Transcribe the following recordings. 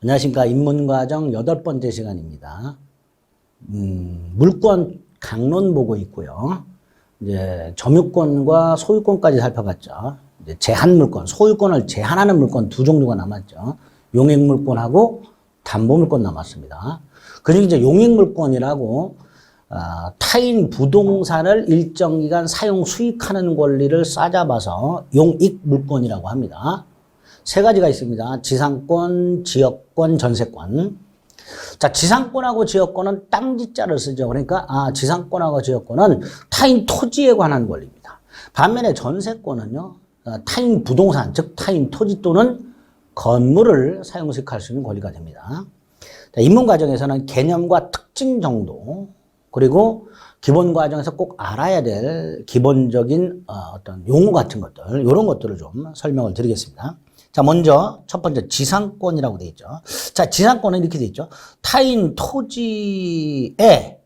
안녕하십니까. 입문과정 8번째 시간입니다. 물권 강론 보고 있고요. 이제 점유권과 소유권까지 살펴봤죠. 이제 제한 물권, 소유권을 제한하는 물권 두 종류가 남았죠. 용익 물권하고 담보 물권 남았습니다. 그중에 이제 용익 물권이라고 타인 부동산을 일정 기간 사용 수익하는 권리를 싸잡아서 용익 물권이라고 합니다. 세 가지가 있습니다. 지상권, 지역권, 전세권. 자, 지상권하고 지역권은 땅지자를 쓰죠. 그러니까 지상권하고 지역권은 타인 토지에 관한 권리입니다. 반면에 전세권은요, 타인 부동산, 즉 타인 토지 또는 건물을 사용수익할 수 있는 권리가 됩니다. 자, 입문 과정에서는 개념과 특징 정도, 그리고 기본 과정에서 꼭 알아야 될 기본적인 어떤 용어 같은 것들, 이런 것들을 좀 설명을 드리겠습니다. 자, 먼저 첫 번째 지상권이라고 되어 있죠. 자, 지상권은 이렇게 되어 있죠. 타인 토지에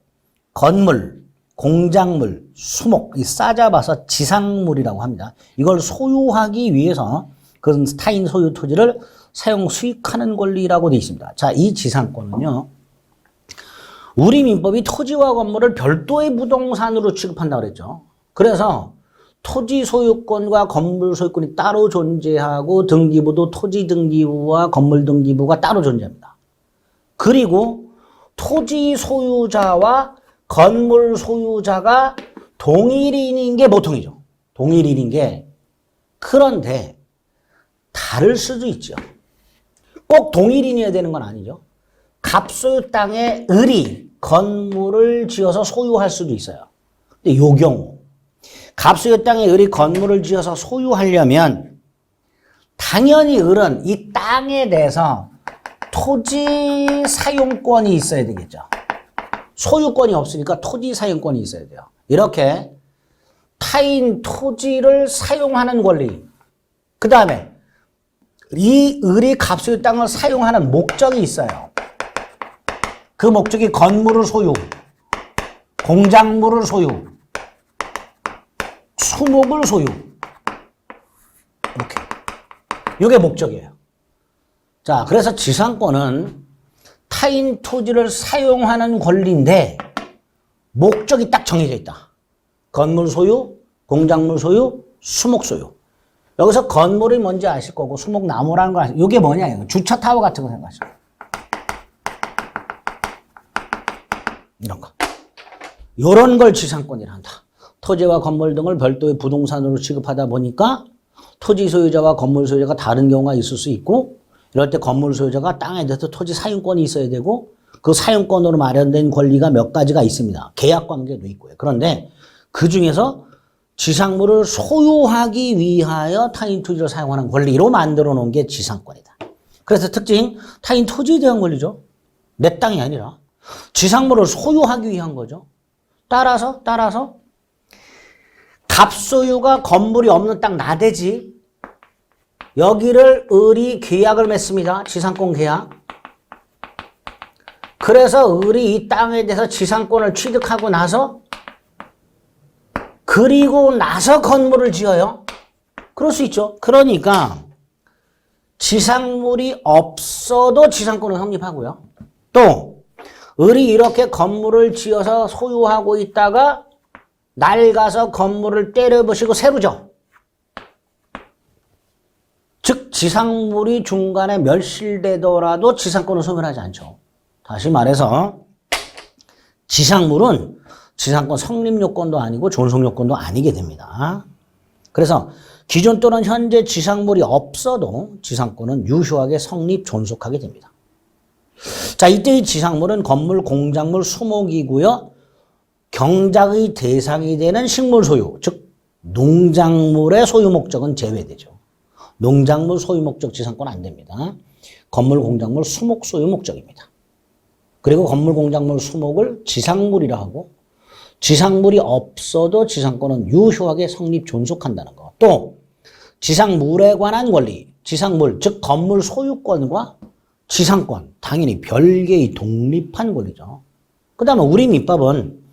건물, 공작물, 수목, 이 싸잡아서 지상물이라고 합니다. 이걸 소유하기 위해서 그런 타인 소유 토지를 사용 수익하는 권리라고 되어 있습니다. 자, 이 지상권은요, 우리 민법이 토지와 건물을 별도의 부동산으로 취급한다고 그랬죠. 그래서 토지 소유권과 건물 소유권이 따로 존재하고 등기부도 토지 등기부와 건물 등기부가 따로 존재합니다. 그리고 토지 소유자와 건물 소유자가 동일인인 게 보통이죠. 동일인인 게. 그런데 다를 수도 있죠. 꼭 동일인이어야 되는 건 아니죠. 갑소유 땅에 을이 건물을 지어서 소유할 수도 있어요. 근데 요 경우 갑소유 땅에 을이 건물을 지어서 소유하려면 당연히 을은 이 땅에 대해서 토지 사용권이 있어야 되겠죠. 소유권이 없으니까 토지 사용권이 있어야 돼요. 이렇게 타인 토지를 사용하는 권리, 그 다음에 이 을이 갑소유 땅을 사용하는 목적이 있어요. 그 목적이 건물을 소유, 공작물을 소유, 수목을 소유. 이렇게. 이게 목적이에요. 자, 그래서 지상권은 타인 토지를 사용하는 권리인데 목적이 딱 정해져 있다. 건물 소유, 공작물 소유, 수목 소유. 여기서 건물이 뭔지 아실 거고 수목 나무라는 거 아실 거고 이게 뭐냐? 주차 타워 같은 거 생각하시죠. 이런 거. 이런 걸 지상권이라 한다. 토지와 건물 등을 별도의 부동산으로 취급하다 보니까 토지 소유자와 건물 소유자가 다른 경우가 있을 수 있고, 이럴 때 건물 소유자가 땅에 대해서 토지 사용권이 있어야 되고, 그 사용권으로 마련된 권리가 몇 가지가 있습니다. 계약 관계도 있고요. 그런데 그 중에서 지상물을 소유하기 위하여 타인 토지를 사용하는 권리로 만들어 놓은 게 지상권이다. 그래서 특징, 타인 토지에 대한 권리죠. 내 땅이 아니라 지상물을 소유하기 위한 거죠. 따라서 갑소유가 건물이 없는 땅 나대지, 여기를 을이 계약을 맺습니다. 지상권 계약. 그래서 을이 이 땅에 대해서 지상권을 취득하고 나서 그리고 나서 건물을 지어요. 그럴 수 있죠. 그러니까 지상물이 없어도 지상권은 성립하고요. 또 을이 이렇게 건물을 지어서 소유하고 있다가 낡아서 건물을 때려부시고 세우죠. 즉 지상물이 중간에 멸실되더라도 지상권은 소멸하지 않죠. 다시 말해서 지상물은 지상권 성립 요건도 아니고 존속 요건도 아니게 됩니다. 그래서 기존 또는 현재 지상물이 없어도 지상권은 유효하게 성립 존속하게 됩니다. 자, 이때의 지상물은 건물, 공작물, 수목이고요. 경작의 대상이 되는 식물 소유, 즉 농작물의 소유 목적은 제외되죠. 농작물 소유 목적 지상권 안 됩니다. 건물, 공작물, 수목 소유 목적입니다. 그리고 건물, 공작물, 수목을 지상물이라 하고, 지상물이 없어도 지상권은 유효하게 성립 존속한다는 거. 또 지상물에 관한 권리, 지상물 즉 건물 소유권과 지상권, 당연히 별개의 독립한 권리죠. 그 다음에 우리 민법은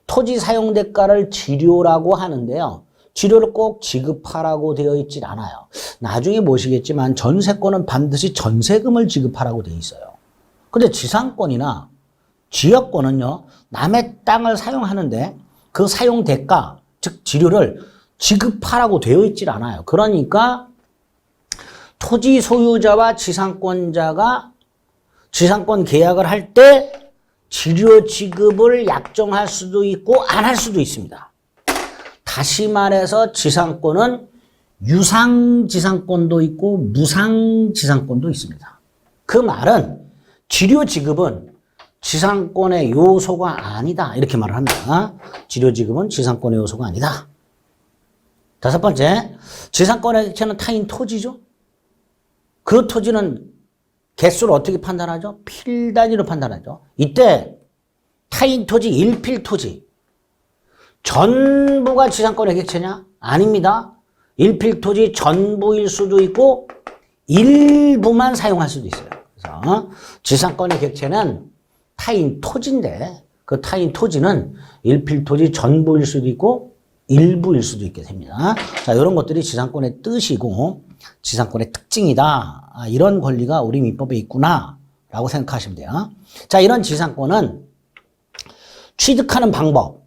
토지 사용 대가를 지료라고 하는데요. 지료를 꼭 지급하라고 되어 있질 않아요. 나중에 보시겠지만 전세권은 반드시 전세금을 지급하라고 되어 있어요. 근데 지상권이나 지역권은요, 남의 땅을 사용하는데 그 사용 대가, 즉 지료를 지급하라고 되어 있질 않아요. 그러니까 토지 소유자와 지상권자가 지상권 계약을 할 때 지료 지급을 약정할 수도 있고 안 할 수도 있습니다. 다시 말해서 지상권은 유상지상권도 있고 무상지상권도 있습니다. 그 말은 지료 지급은 지상권의 요소가 아니다. 이렇게 말을 합니다. 지료 지급은 지상권의 요소가 아니다. 다섯 번째, 지상권의 객체는 타인 토지죠. 그 토지는 개수를 어떻게 판단하죠? 필 단위로 판단하죠. 이때 타인 토지, 일필 토지 전부가 지상권의 객체냐? 아닙니다. 일필 토지 전부일 수도 있고 일부만 사용할 수도 있어요. 그래서 지상권의 객체는 타인 토지인데 그 타인 토지는 일필 토지 전부일 수도 있고 일부일 수도 있게 됩니다. 자, 이런 것들이 지상권의 뜻이고 지상권의 특징이다. 이런 권리가 우리 민법에 있구나 라고 생각하시면 돼요. 자, 이런 지상권은 취득하는 방법,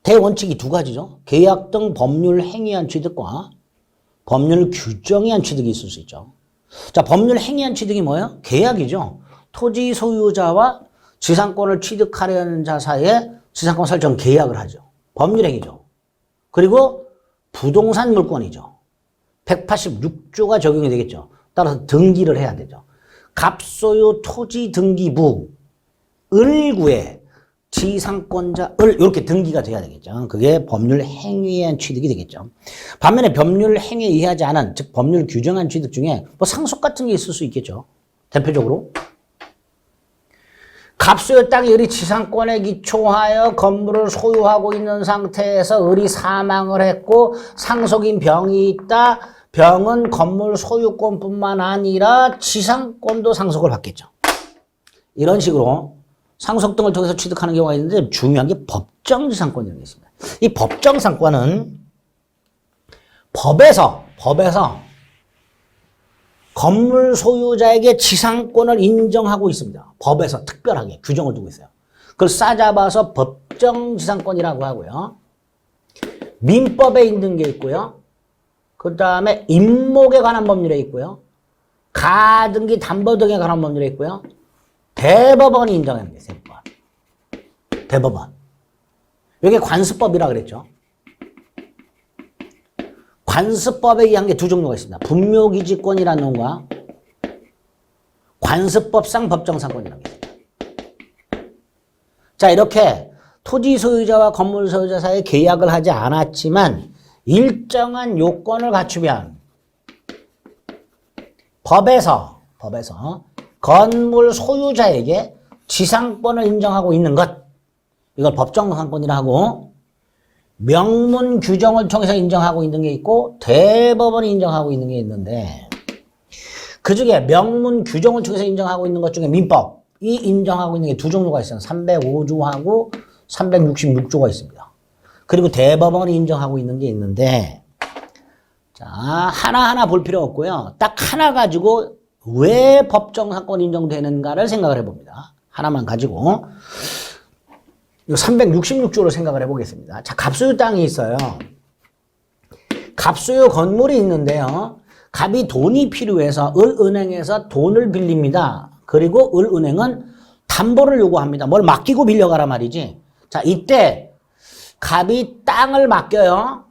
대원칙이 두 가지죠. 계약 등 법률 행위한 취득과 법률 규정에 의한 취득이 있을 수 있죠. 자, 법률 행위한 취득이 뭐예요? 계약이죠. 토지 소유자와 지상권을 취득하려는 자 사이에 지상권 설정 계약을 하죠. 법률 행위죠. 그리고 부동산 물권이죠. 186조가 적용이 되겠죠. 따라서 등기를 해야 되죠. 갑소유 토지 등기부을 구해 지상권자을 이렇게 등기가 돼야 되겠죠. 그게 법률 행위에 의한 취득이 되겠죠. 반면에 법률 행위에 의하지 않은, 즉 법률 규정한 취득 중에 뭐 상속 같은 게 있을 수 있겠죠. 대표적으로 갑소유 땅이 을이 지상권에 기초하여 건물을 소유하고 있는 상태에서 을이 사망을 했고 상속인 병이 있다. 병은 건물 소유권뿐만 아니라 지상권도 상속을 받겠죠. 이런 식으로 상속 등을 통해서 취득하는 경우가 있는데 중요한 게 법정지상권이라는 게 있습니다. 이 법정상권은 법에서 건물 소유자에게 지상권을 인정하고 있습니다. 법에서 특별하게 규정을 두고 있어요. 그걸 싸잡아서 법정지상권이라고 하고요. 민법에 있는 게 있고요. 그 다음에 임목에 관한 법률에 있고요. 가등기 담보 등에 관한 법률에 있고요. 대법원이 인정하는 게 있어요. 대법원. 이게 관습법이라고 그랬죠. 관습법에 의한 게 두 종류가 있습니다. 분묘기지권이라는 놈과 관습법상 법정상권이라는 게 있습니다. 자, 이렇게 토지 소유자와 건물 소유자 사이에 계약을 하지 않았지만 일정한 요건을 갖추면 법에서 건물 소유자에게 지상권을 인정하고 있는 것, 이걸 법정상권이라 하고, 명문 규정을 통해서 인정하고 있는 게 있고 대법원이 인정하고 있는 게 있는데 그 중에 명문 규정을 통해서 인정하고 있는 것 중에 민법이 인정하고 있는 게 두 종류가 있어요. 305조하고 366조가 있습니다. 그리고 대법원이 인정하고 있는 게 있는데 자, 하나하나 볼 필요 없고요. 딱 하나 가지고 왜 법정상권 인정되는가를 생각을 해봅니다. 하나만 가지고 366조로 생각을 해보겠습니다. 자, 갑소유 땅이 있어요. 갑소유 건물이 있는데요. 갑이 돈이 필요해서 을은행에서 돈을 빌립니다. 그리고 을은행은 담보를 요구합니다. 뭘 맡기고 빌려가라 말이지. 자, 이때 갑이 땅을 맡겨요.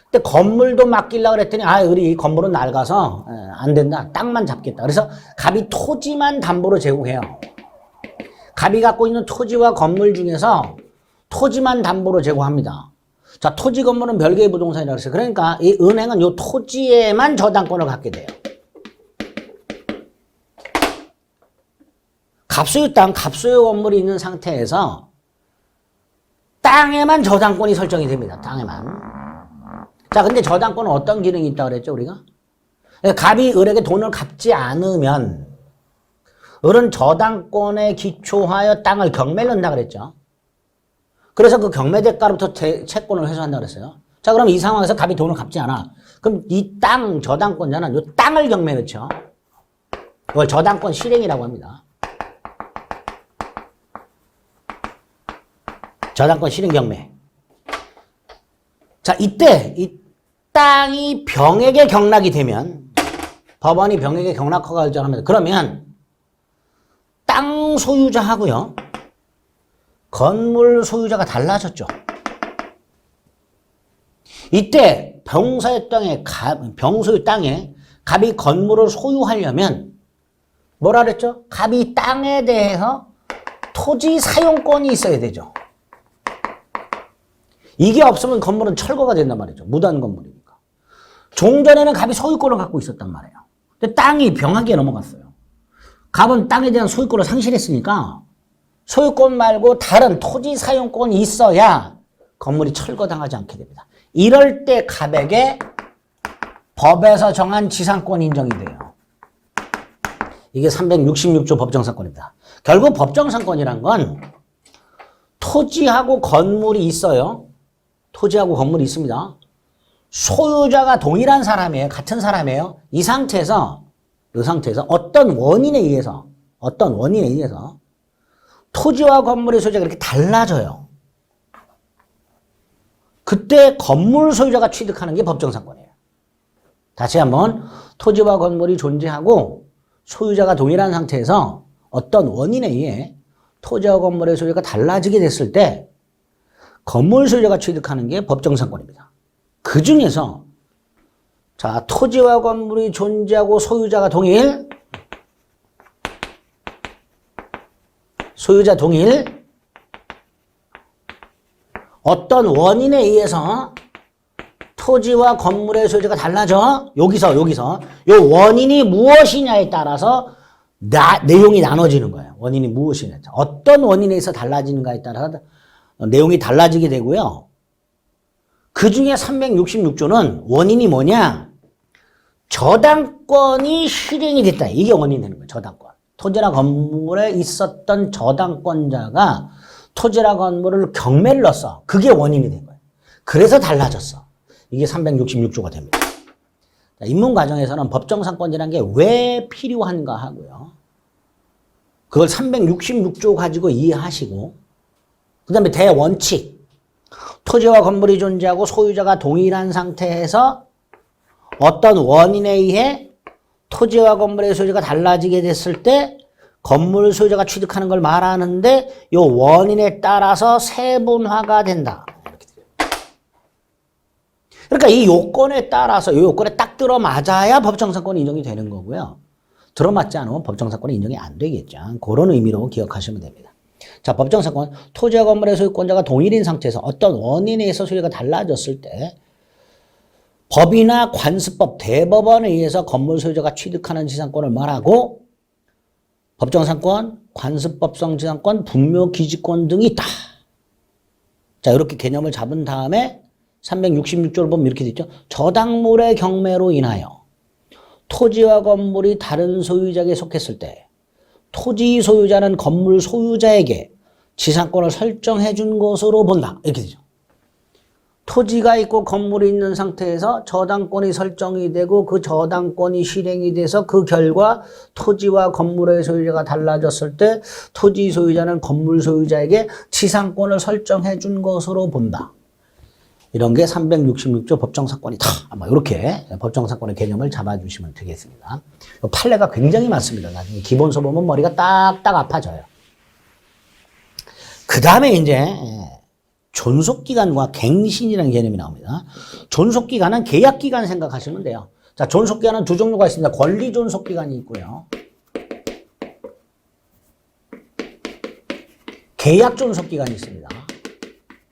근데 건물도 맡기려고 그랬더니 을이 건물은 낡아서 안 된다. 땅만 잡겠다. 그래서 갑이 토지만 담보로 제공해요. 갑이 갖고 있는 토지와 건물 중에서 토지만 담보로 제공합니다. 자, 토지 건물은 별개의 부동산이라고 했어요. 그러니까 이 은행은 이 토지에만 저당권을 갖게 돼요. 갑소유 땅, 갑소유 건물이 있는 상태에서 땅에만 저당권이 설정이 됩니다. 땅에만. 자, 근데 저당권은 어떤 기능이 있다고 그랬죠, 우리가? 갑이 을에게 돈을 갚지 않으면 을은 저당권에 기초하여 땅을 경매를 한다 그랬죠. 그래서 그 경매 대가로부터 채권을 회수한다 그랬어요. 자, 그럼 이 상황에서 갑이 돈을 갚지 않아. 그럼 이 땅, 저당권자는 이 땅을 경매에 넣죠. 그걸 저당권 실행이라고 합니다. 저당권 실행 경매. 자, 이때 이 땅이 병에게 경락이 되면 법원이 병에게 경락 허가 결정합니다. 그러면 땅 소유자하고요. 건물 소유자가 달라졌죠. 이때 병소유 땅에 갑이 건물을 소유하려면 뭐라 그랬죠? 갑이 땅에 대해서 토지 사용권이 있어야 되죠. 이게 없으면 건물은 철거가 된단 말이죠. 무단 건물이니까. 종전에는 갑이 소유권을 갖고 있었단 말이에요. 근데 땅이 병하게 넘어갔어요. 갑은 땅에 대한 소유권을 상실했으니까 소유권 말고 다른 토지 사용권이 있어야 건물이 철거당하지 않게 됩니다. 이럴 때 갑에게 법에서 정한 지상권 인정이 돼요. 이게 366조 법정상권입니다. 결국 법정상권이란 건 토지하고 건물이 있어요. 토지하고 건물이 있습니다. 소유자가 동일한 사람이에요. 같은 사람이에요. 이 상태에서 어떤 원인에 의해서 토지와 건물의 소유자가 이렇게 달라져요. 그때 건물 소유자가 취득하는 게 법정상권이에요. 다시 한번 토지와 건물이 존재하고 소유자가 동일한 상태에서 어떤 원인에 의해 토지와 건물의 소유가 달라지게 됐을 때 건물 소유자가 취득하는 게 법정상권입니다. 그 중에서 자, 토지와 건물이 존재하고 소유자가 동일, 소유자 동일, 어떤 원인에 의해서 토지와 건물의 소유자가 달라져. 여기서 요 원인이 무엇이냐에 따라서 내용이 나눠지는 거예요. 원인이 무엇이냐. 어떤 원인에 의해서 달라지는가에 따라서 내용이 달라지게 되고요. 그 중에 366조는 원인이 뭐냐? 저당권이 실행이 됐다. 이게 원인이 되는 거예요. 저당권. 토지나 건물에 있었던 저당권자가 토지나 건물을 경매를 넣었어. 그게 원인이 된 거예요. 그래서 달라졌어. 이게 366조가 됩니다. 자, 입문 과정에서는 법정상권이라는 게 왜 필요한가 하고요. 그걸 366조 가지고 이해하시고, 그 다음에 대원칙. 토지와 건물이 존재하고 소유자가 동일한 상태에서 어떤 원인에 의해 토지와 건물의 소유자가 달라지게 됐을 때 건물 소유자가 취득하는 걸 말하는데 이 원인에 따라서 세분화가 된다. 그러니까 이 요건에 따라서 이 요건에 딱 들어맞아야 법정상권이 인정이 되는 거고요. 들어맞지 않으면 법정상권이 인정이 안 되겠죠. 그런 의미로 기억하시면 됩니다. 자, 법정상권, 토지와 건물의 소유권자가 동일인 상태에서 어떤 원인에 의해서 소유가 달라졌을 때 법이나 관습법, 대법원에 의해서 건물 소유자가 취득하는 지상권을 말하고 법정상권, 관습법성 지상권, 분묘기지권 등이 있다. 자, 이렇게 개념을 잡은 다음에 366조를 보면 이렇게 돼 있죠. 저당물의 경매로 인하여 토지와 건물이 다른 소유자에게 속했을 때 토지 소유자는 건물 소유자에게 지상권을 설정해 준 것으로 본다. 이렇게 되죠. 토지가 있고 건물이 있는 상태에서 저당권이 설정이 되고 그 저당권이 실행이 돼서 그 결과 토지와 건물의 소유자가 달라졌을 때 토지 소유자는 건물 소유자에게 지상권을 설정해 준 것으로 본다. 이런 게 366조 법정사건이다. 아마 이렇게 법정사건의 개념을 잡아주시면 되겠습니다. 판례가 굉장히 많습니다. 나중에 기본서 보면 머리가 딱딱 아파져요. 그 다음에 이제 존속기간과 갱신이라는 개념이 나옵니다. 존속기간은 계약기간 생각하시면 돼요. 자, 존속기간은 두 종류가 있습니다. 권리존속기간이 있고요. 계약존속기간이 있습니다.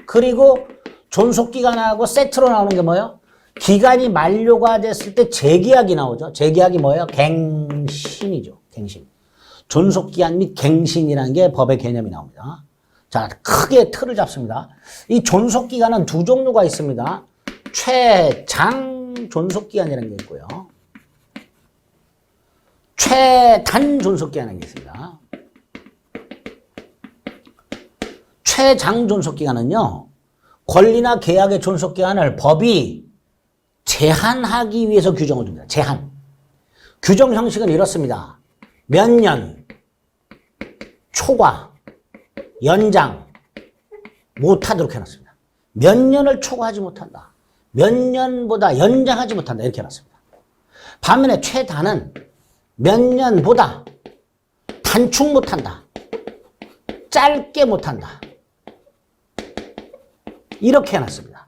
그리고 존속기간하고 세트로 나오는 게 뭐예요? 기간이 만료가 됐을 때 재계약이 나오죠. 재계약이 뭐예요? 갱신이죠. 갱신. 존속기간 및 갱신이라는 게 법의 개념이 나옵니다. 자, 크게 틀을 잡습니다. 이 존속기간은 두 종류가 있습니다. 최장 존속기간이라는 게 있고요. 최단 존속기간이라는 게 있습니다. 최장 존속기간은요, 권리나 계약의 존속기한을 법이 제한하기 위해서 규정을 줍니다. 제한. 규정 형식은 이렇습니다. 몇 년, 초과, 연장 못하도록 해놨습니다. 몇 년을 초과하지 못한다. 몇 년보다 연장하지 못한다. 이렇게 해놨습니다. 반면에 최단은 몇 년보다 단축 못한다. 짧게 못한다. 이렇게 해놨습니다.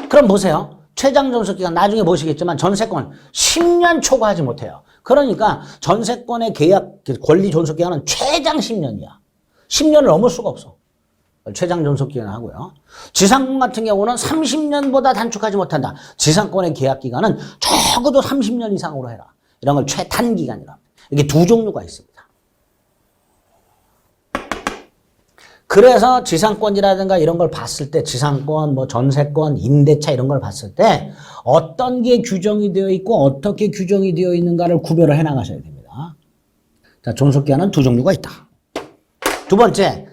그럼 보세요. 최장 존속기간 나중에 보시겠지만 전세권 10년 초과하지 못해요. 그러니까 전세권의 계약 권리 존속기간은 최장 10년이야. 10년을 넘을 수가 없어. 최장 존속기간 하고요. 지상권 같은 경우는 30년보다 단축하지 못한다. 지상권의 계약기간은 적어도 30년 이상으로 해라. 이런 걸 최단기간이라 합니다. 이게 두 종류가 있습니다. 그래서 지상권이라든가 이런 걸 봤을 때 지상권, 뭐 전세권, 임대차 이런 걸 봤을 때 어떤 게 규정이 되어 있고 어떻게 규정이 되어 있는가를 구별을 해 나가셔야 됩니다. 자, 존속기한은 두 종류가 있다. 두 번째,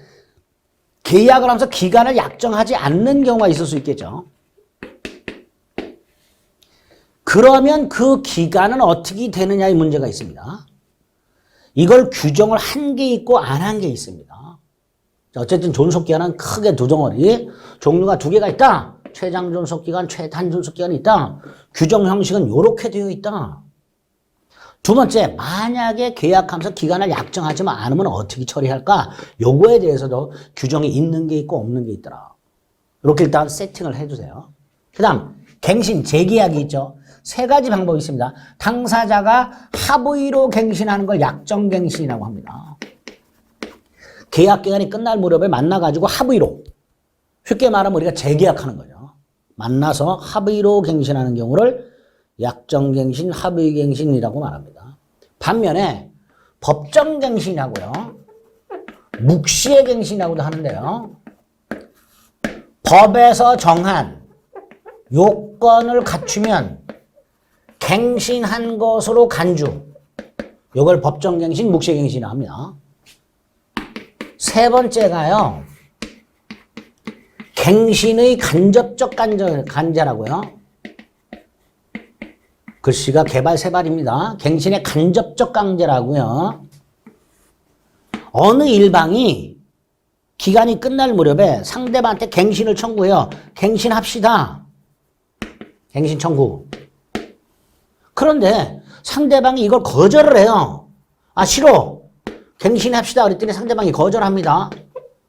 계약을 하면서 기간을 약정하지 않는 경우가 있을 수 있겠죠. 그러면 그 기간은 어떻게 되느냐의 문제가 있습니다. 이걸 규정을 한 게 있고 안 한 게 있습니다. 어쨌든 존속기간은 크게 두 덩어리, 종류가 두 개가 있다. 최장 존속기간, 최단 존속기간이 있다. 규정 형식은 이렇게 되어 있다. 두 번째, 만약에 계약하면서 기간을 약정하지만 않으면 어떻게 처리할까? 요거에 대해서도 규정이 있는 게 있고 없는 게 있더라. 이렇게 일단 세팅을 해주세요. 그 다음, 갱신, 재계약이 있죠. 세 가지 방법이 있습니다. 당사자가 합의로 갱신하는 걸 약정갱신이라고 합니다. 계약기간이 끝날 무렵에 만나가지고 합의로, 쉽게 말하면 우리가 재계약하는 거죠. 만나서 합의로 갱신하는 경우를 약정갱신, 합의갱신이라고 말합니다. 반면에 법정갱신이라고요. 묵시의 갱신이라고도 하는데요. 법에서 정한 요건을 갖추면 갱신한 것으로 간주. 이걸 법정갱신, 묵시갱신이라고 합니다. 세 번째가요. 갱신의 간접적 간제라고요. 글씨가 개발세발입니다. 갱신의 간접적 강제라고요. 어느 일방이 기간이 끝날 무렵에 상대방한테 갱신을 청구해요. 갱신합시다. 갱신 청구. 그런데 상대방이 이걸 거절을 해요. 아, 싫어. 갱신합시다. 그랬더니 상대방이 거절합니다.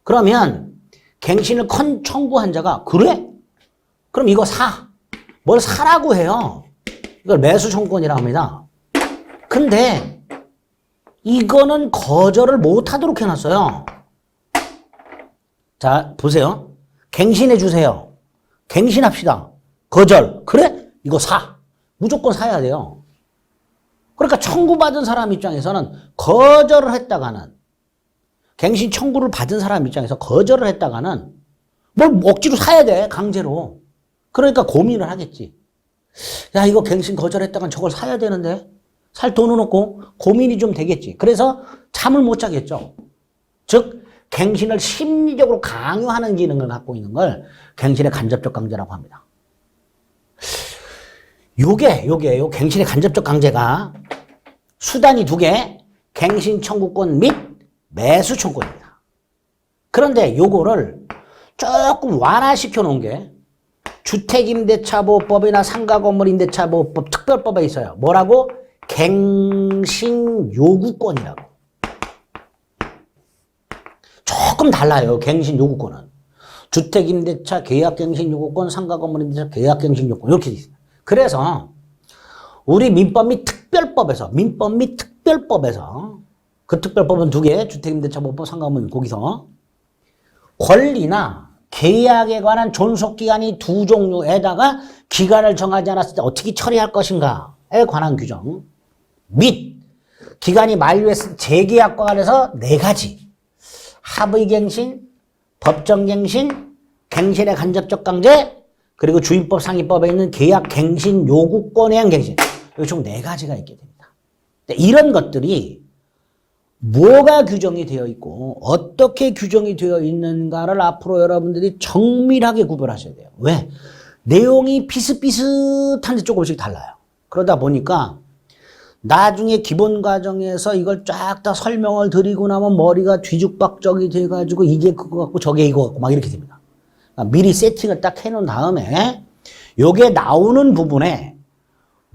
그러면 갱신을 청구한 자가 그래? 그럼 이거 사. 뭘 사라고 해요. 이걸 매수 청구권이라고 합니다. 근데 이거는 거절을 못하도록 해놨어요. 자, 보세요. 갱신해 주세요. 갱신합시다. 거절. 그래? 이거 사. 무조건 사야 돼요. 그러니까 청구받은 사람 입장에서는 거절을 했다가는, 갱신 청구를 받은 사람 입장에서 거절을 했다가는 뭘 억지로 사야 돼. 강제로. 그러니까 고민을 하겠지. 야, 이거 갱신 거절했다간 저걸 사야 되는데 살 돈은 없고 고민이 좀 되겠지. 그래서 잠을 못 자겠죠. 즉 갱신을 심리적으로 강요하는 기능을 갖고 있는 걸 갱신의 간접적 강제라고 합니다. 요 갱신의 간접적 강제가 수단이 두 개, 갱신 청구권 및 매수 청구권입니다. 그런데 요거를 조금 완화시켜 놓은 게 주택임대차보호법이나 상가건물임대차보호법 특별법에 있어요. 뭐라고? 갱신 요구권이라고. 조금 달라요. 갱신 요구권은. 주택임대차 계약갱신 요구권, 상가건물임대차 계약갱신 요구권 이렇게 있습니다. 그래서 우리 민법 및 특별법에서 그 특별법은 두 개, 주택임대차보호법, 상가건물 거기서 권리나 계약에 관한 존속기간이 두 종류에다가 기간을 정하지 않았을 때 어떻게 처리할 것인가에 관한 규정 및 기간이 만료했을 때 재계약과 관해서 네 가지 합의갱신, 법정갱신, 갱신의 간접적 강제, 그리고 주임법 상위법에 있는 계약갱신 요구권에 의한 갱신, 총 네 가지가 있게 됩니다. 이런 것들이 뭐가 규정이 되어 있고 어떻게 규정이 되어 있는가를 앞으로 여러분들이 정밀하게 구별하셔야 돼요. 왜? 내용이 비슷비슷한데 조금씩 달라요. 그러다 보니까 나중에 기본 과정에서 이걸 쫙 다 설명을 드리고 나면 머리가 뒤죽박죽이 돼가지고 이게 그거 같고 저게 이거 같고 막 이렇게 됩니다. 그러니까 미리 세팅을 딱 해놓은 다음에 요게 나오는 부분에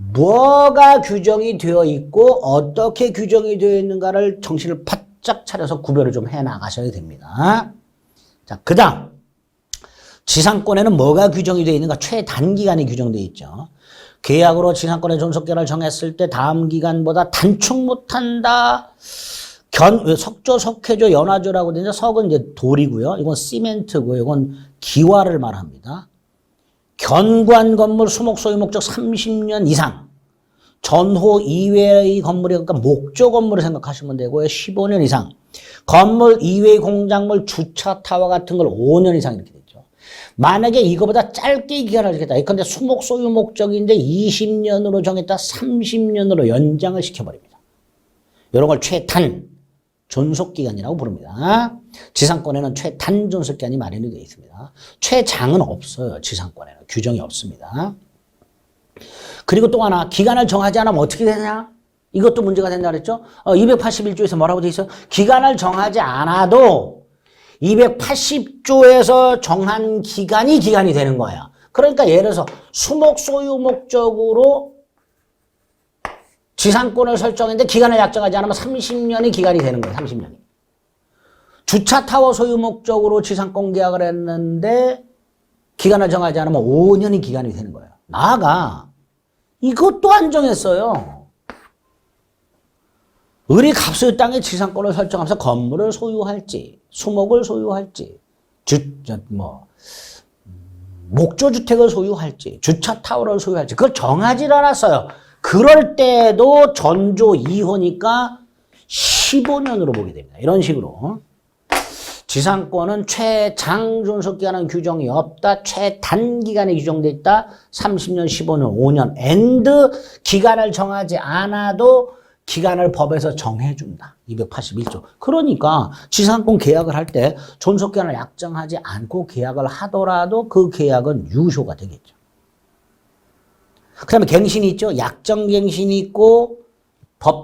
뭐가 규정이 되어 있고 어떻게 규정이 되어 있는가를 정신을 바짝 차려서 구별을 좀 해 나가셔야 됩니다. 자, 그 다음 지상권에는 뭐가 규정이 되어 있는가? 최단기간이 규정되어 있죠. 계약으로 지상권의 존속기간을 정했을 때 다음 기간보다 단축 못한다. 석조, 석회조, 연화조라고 되죠. 석은 이제 돌이고요. 이건 시멘트고요. 이건 기와를 말합니다. 견관 건물 수목 소유 목적 30년 이상. 전호 이외의 건물이 그러니까 목조 건물을 생각하시면 되고요. 15년 이상. 건물 이외의 공작물 주차 타워 같은 걸 5년 이상 이렇게 되죠. 만약에 이거보다 짧게 기간을 정했다. 예컨대 수목 소유 목적인데 20년으로 정했다. 30년으로 연장을 시켜버립니다. 이런 걸 최단 존속기간이라고 부릅니다. 지상권에는 최단 존속기간이 마련이 되어 있습니다. 최장은 없어요. 지상권에는. 규정이 없습니다. 그리고 또 하나 기간을 정하지 않으면 어떻게 되냐? 이것도 문제가 된다 그랬죠? 281조에서 뭐라고 되어 있어요? 기간을 정하지 않아도 280조에서 정한 기간이 되는 거야. 그러니까 예를 들어서 수목 소유 목적으로 지상권을 설정했는데 기간을 약정하지 않으면 30년이 기간이 되는 거예요. 30년이. 주차 타워 소유 목적으로 지상권 계약을 했는데 기간을 정하지 않으면 5년이 기간이 되는 거예요. 나아가 이것도 안 정했어요. 을이 갑소유 땅에 지상권을 설정하면서 건물을 소유할지, 수목을 소유할지, 목조주택을 소유할지, 주차 타워를 소유할지, 그걸 정하지 않았어요. 그럴 때도 전조 2호니까 15년으로 보게 됩니다. 이런 식으로. 지상권은 최장 존속기간은 규정이 없다. 최단기간에 규정되어 있다. 30년, 15년, 5년. 엔드 기간을 정하지 않아도 기간을 법에서 정해준다. 281조. 그러니까 지상권 계약을 할 때 존속기간을 약정하지 않고 계약을 하더라도 그 계약은 유효가 되겠죠. 그 다음에 갱신이 있죠. 약정갱신이 있고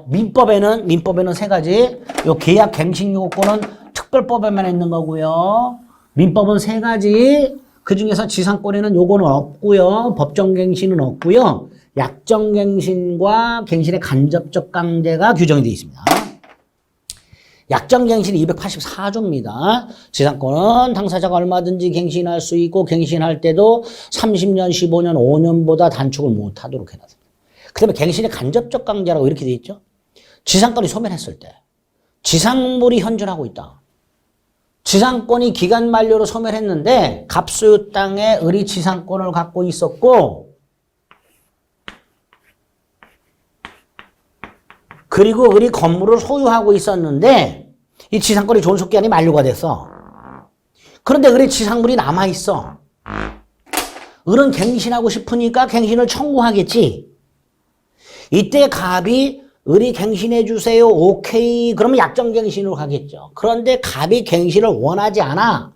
민법에는 세 가지. 요 계약 갱신 요건은 특별법에만 있는 거고요. 민법은 세 가지. 그 중에서 지상권에는 요거는 없고요. 법정갱신은 없고요. 약정갱신과 갱신의 간접적 강제가 규정이 되어 있습니다. 약정갱신이 284조입니다. 지상권은 당사자가 얼마든지 갱신할 수 있고 갱신할 때도 30년, 15년, 5년보다 단축을 못하도록 해놨습니다. 그 다음에 갱신의 간접적 강제라고 이렇게 되어 있죠. 지상권이 소멸했을 때 지상물이 현존하고 있다. 지상권이 기간 만료로 소멸했는데 갑소유 땅에 을이 지상권을 갖고 있었고 그리고 을이 건물을 소유하고 있었는데 이 지상권이 존속기간이 만료가 됐어. 그런데 을의 지상물이 남아있어. 을은 갱신하고 싶으니까 갱신을 청구하겠지. 이때 갑이 을이 갱신해 주세요. 오케이. 그러면 약정갱신으로 가겠죠. 그런데 갑이 갱신을 원하지 않아.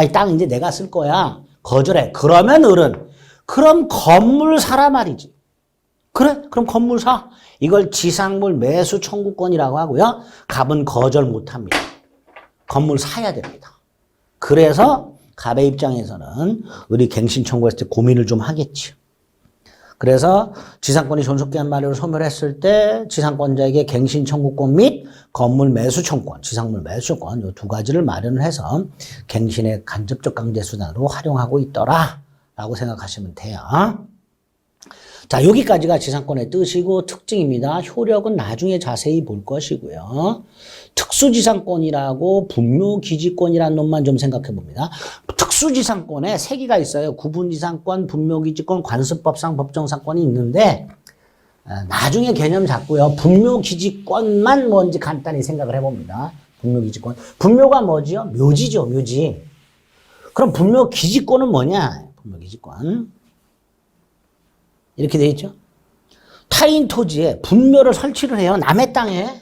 이 땅 이제 내가 쓸 거야. 거절해. 그러면 을은 그럼 건물 사라 말이지. 그래? 그럼 건물 사. 이걸 지상물 매수 청구권이라고 하고요. 갑은 거절 못합니다. 건물 사야 됩니다. 그래서 갑의 입장에서는 을이 갱신 청구했을 때 고민을 좀 하겠죠. 그래서 지상권이 존속기간 만료로 소멸했을 때 지상권자에게 갱신 청구권 및 건물 매수 청구권, 지상물 매수 청구권 이 두 가지를 마련을 해서 갱신의 간접적 강제 수단으로 활용하고 있더라라고 생각하시면 돼요. 자, 여기까지가 지상권의 뜻이고 특징입니다. 효력은 나중에 자세히 볼 것이고요. 특수지상권이라고 분묘기지권이라는 놈만 좀 생각해 봅니다. 특수지상권에 세 개가 있어요. 구분지상권, 분묘기지권, 관습법상 법정상권이 있는데 나중에 개념 잡고요. 분묘기지권만 뭔지 간단히 생각을 해봅니다. 분묘기지권. 분묘가 뭐지요? 묘지죠, 묘지. 그럼 분묘기지권은 뭐냐? 분묘기지권. 이렇게 돼 있죠. 타인 토지에 분묘를 설치를 해요. 남의 땅에.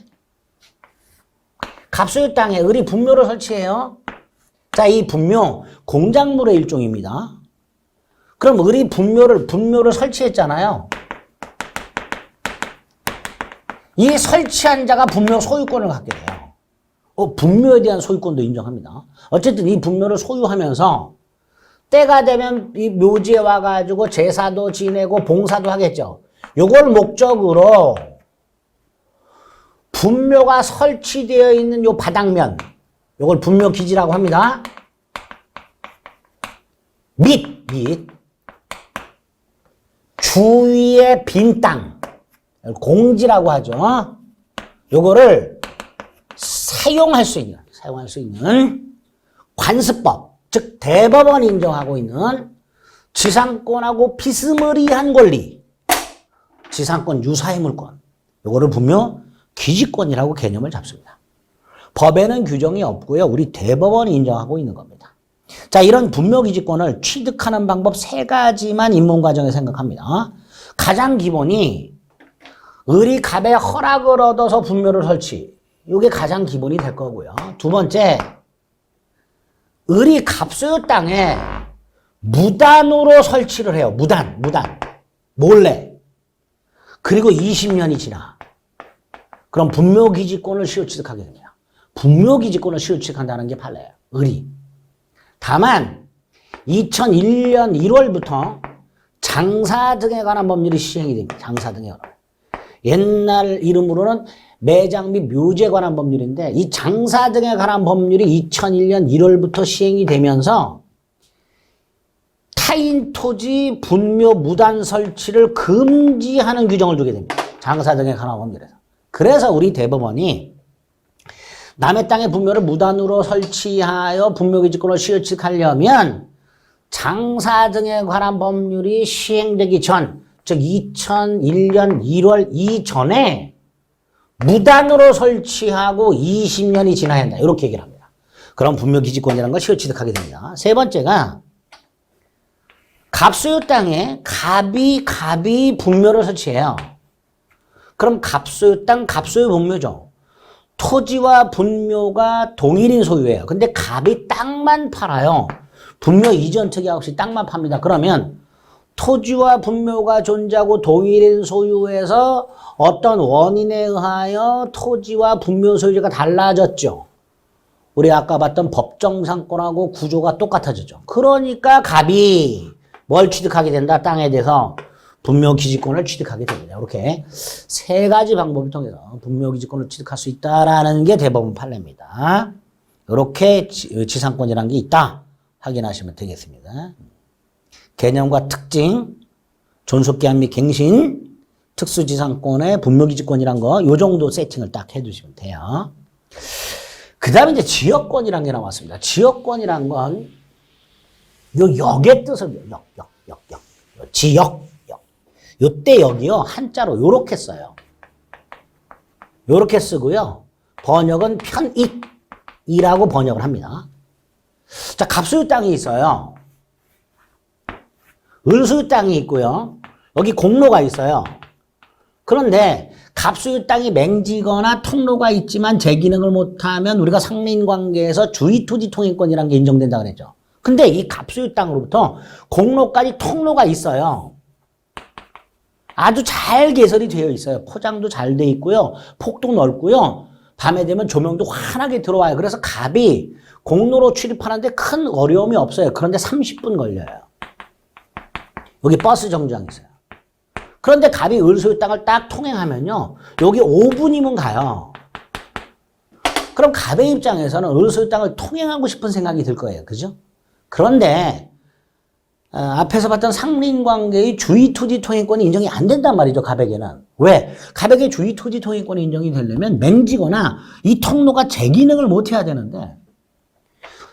갑소유 땅에 을이 분묘를 설치해요. 자, 이 분묘 공작물의 일종입니다. 그럼 을이 분묘를 설치했잖아요. 이 설치한 자가 분묘 소유권을 갖게 돼요. 분묘에 대한 소유권도 인정합니다. 어쨌든 이 분묘를 소유하면서 때가 되면 이 묘지에 와가지고 제사도 지내고 봉사도 하겠죠. 요걸 목적으로 분묘가 설치되어 있는 요 바닥면, 요걸 분묘기지라고 합니다. 및 주위의 빈 땅, 공지라고 하죠. 요거를 사용할 수 있는 관습법, 즉 대법원이 인정하고 있는 지상권하고 비스무리한 권리, 지상권 유사의 물권, 요거를 분묘 기지권이라고 개념을 잡습니다. 법에는 규정이 없고요. 우리 대법원이 인정하고 있는 겁니다. 자, 이런 분묘 기지권을 취득하는 방법 3가지만 입문과정에 생각합니다. 가장 기본이 을이 갑의 허락을 얻어서 분묘를 설치. 이게 가장 기본이 될 거고요. 두 번째, 을이 갑소유 땅에 무단으로 설치를 해요. 무단. 몰래. 그리고 20년이 지나. 그럼 분묘기지권을 시효취득하게 됩니다. 분묘기지권을 시효취득한다는 게 판례예요. 을이. 다만 2001년 1월부터 장사 등에 관한 법률이 시행이 됩니다. 장사 등에 관한. 옛날 이름으로는 매장 및 묘지에 관한 법률인데 이 장사 등에 관한 법률이 2001년 1월부터 시행이 되면서 타인 토지 분묘 무단 설치를 금지하는 규정을 두게 됩니다. 장사 등에 관한 법률에서. 그래서 우리 대법원이 남의 땅에 분묘를 무단으로 설치하여 분묘기지권을 시효취득하려면 장사 등에 관한 법률이 시행되기 전, 즉 2001년 1월 이전에 무단으로 설치하고 20년이 지나야 한다. 이렇게 얘기를 합니다. 그럼 분묘기지권이라는 걸 시효취득하게 됩니다. 세 번째가 갑소유 땅에 갑이 분묘를 설치해요. 그럼 갑소유 땅, 갑소유 분묘죠. 토지와 분묘가 동일인 소유예요. 근데 갑이 땅만 팔아요. 분묘 이전 특약 없이 땅만 팝니다. 그러면 토지와 분묘가 존재하고 동일인 소유에서 어떤 원인에 의하여 토지와 분묘 소유자가 달라졌죠. 우리 아까 봤던 법정상권하고 구조가 똑같아졌죠. 그러니까 갑이 뭘 취득하게 된다? 땅에 대해서 분묘기지권을 취득하게 됩니다. 이렇게 3가지 방법을 통해서 분묘기지권을 취득할 수 있다라는 게 대법원 판례입니다. 이렇게 지상권이라는 게 있다 확인하시면 되겠습니다. 개념과 특징, 존속기한 및 갱신, 특수지상권의 분묘기지권이란 거, 요 정도 세팅을 딱 해두시면 돼요. 그 다음에 이제 지역권이란 게 나왔습니다. 지역권이란 건 요 역의 뜻을, 지역. 요때 여기요, 한자로 요렇게 써요. 요렇게 쓰고요. 번역은 편익이라고 번역을 합니다. 자, 갑소유 땅이 있어요. 을소유 땅이 있고요. 여기 공로가 있어요. 그런데 갑소유 땅이 맹지거나 통로가 있지만 제 기능을 못하면 우리가 상린관계에서 주의토지 통행권이라는 게 인정된다고 그랬죠. 근데 이 갑소유 땅으로부터 공로까지 통로가 있어요. 아주 잘 개설이 되어 있어요. 포장도 잘 돼 있고요. 폭도 넓고요. 밤에 되면 조명도 환하게 들어와요. 그래서 갑이 공로로 출입하는데 큰 어려움이 없어요. 그런데 30분 걸려요. 여기 버스 정류장이 있어요. 그런데 갑이 을소유 땅을 딱 통행하면요. 여기 5분이면 가요. 그럼 갑의 입장에서는 을소유 땅을 통행하고 싶은 생각이 들 거예요. 그죠? 그런데 앞에서 봤던 상린관계의 주의토지 통행권이 인정이 안 된단 말이죠. 갑에게는. 왜? 갑에게 주의토지 통행권이 인정이 되려면 맹지거나 이 통로가 제 기능을 못해야 되는데